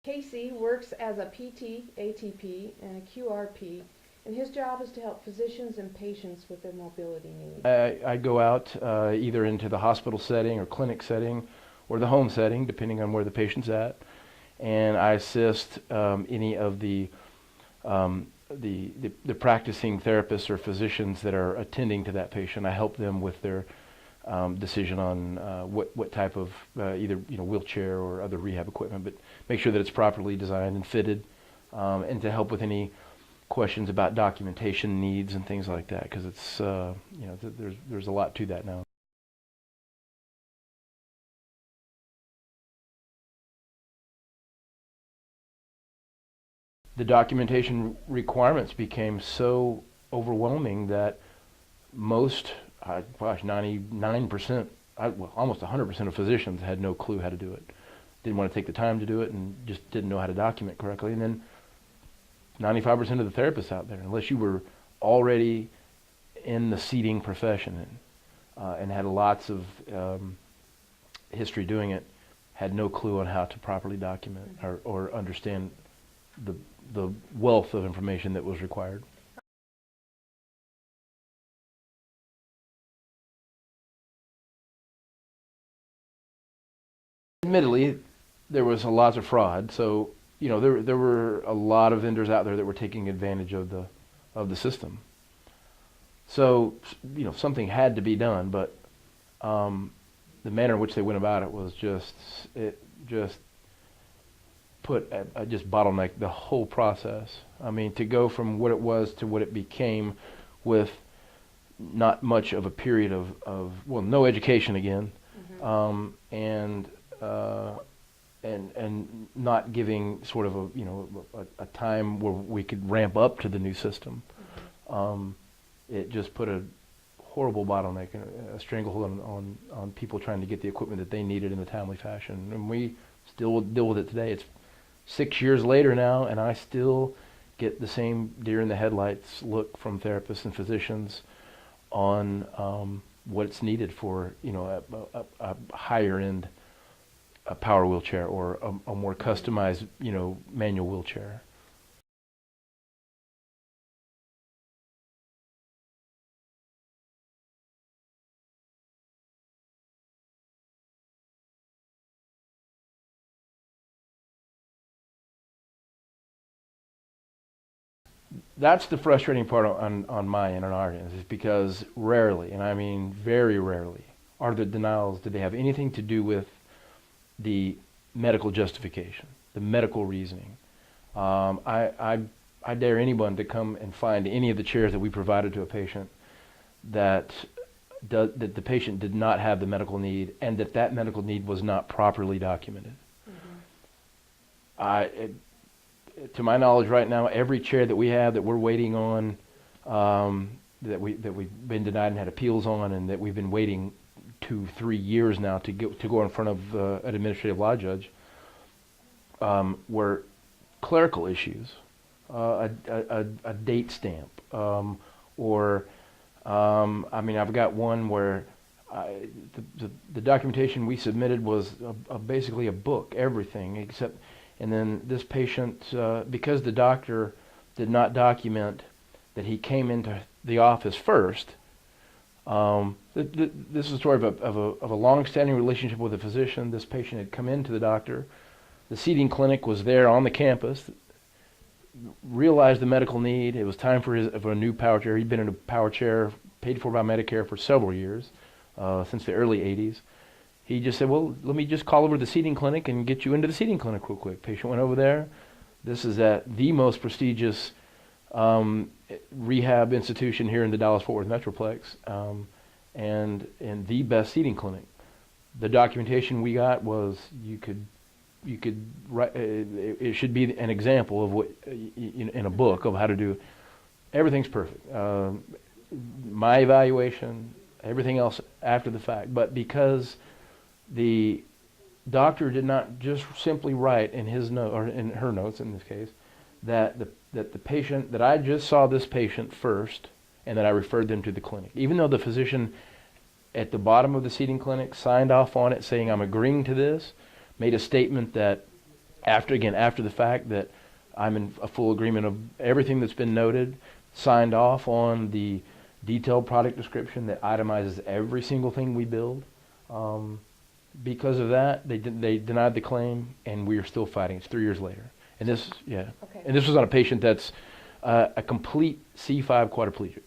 Casey works as a PT, ATP, and a QRP, and his job is to help physicians and patients with their mobility needs. I go out either into the hospital setting or clinic setting or the home setting, depending on where the patient's at, and I assist any of the practicing therapists or physicians that are attending to that patient. I help them with their decision on what type of either wheelchair or other rehab equipment, but make sure that it's properly designed and fitted, and to help with any questions about documentation needs and things like that, because it's there's a lot to that now. The documentation requirements became so overwhelming that most, 99%, almost 100% of physicians had no clue how to do it. Didn't want to take the time to do it and just didn't know how to document correctly. And then 95% of the therapists out there, unless you were already in the seating profession and had lots of history doing it, had no clue on how to properly document or understand the wealth of information that was required. Admittedly, there was a lot of fraud, so there were a lot of vendors out there that were taking advantage of the system. So something had to be done, but the manner in which they went about it was just bottlenecked the whole process. I mean, to go from what it was to what it became with not much of a period of no education again, and not giving sort of a time where we could ramp up to the new system. It just put a horrible bottleneck, a stranglehold on people trying to get the equipment that they needed in a timely fashion. And we still deal with it today. It's 6 years later now, and I still get the same deer in the headlights look from therapists and physicians on what's needed for a higher end power wheelchair or a more customized manual wheelchair. That's the frustrating part on my end, on our end, is because rarely, and I mean very rarely, are the denials, do they have anything to do with the medical justification, the medical reasoning. I dare anyone to come and find any of the chairs that we provided to a patient that the patient did not have the medical need and that medical need was not properly documented. To my knowledge right now, every chair that we have that we're waiting on, that we've been denied and had appeals on, and that we've been waiting 2-3 years now to go in front of an administrative law judge, were clerical issues, a date stamp, or I mean, I've got one where the documentation we submitted was basically a book, everything except. And then this patient, because the doctor did not document that he came into the office first, this is a story of a long-standing relationship with a physician. This patient had come into the doctor. The seating clinic was there on the campus, realized the medical need. It was time for a new power chair. He'd been in a power chair paid for by Medicare for several years, since the early 80s. He just said, well, let me just call over to the seating clinic and get you into the seating clinic real quick. Patient went over there. This is at the most prestigious rehab institution here in the Dallas-Fort Worth Metroplex, and the best seating clinic. The documentation we got was you could write. It should be an example of what in a book of how to do. Everything's perfect. My evaluation, everything else after the fact, but because the doctor did not just simply write in his note or in her notes in this case that the patient, that I just saw this patient first and that I referred them to the clinic, even though the physician at the bottom of the seating clinic signed off on it saying I'm agreeing to this, made a statement that after the fact, that I'm in a full agreement of everything that's been noted, signed off on the detailed product description that itemizes every single thing we build. Because of that, they denied the claim, and we are still fighting. It's 3 years later. And this, yeah. Okay. And this was on a patient that's a complete C5 quadriplegic.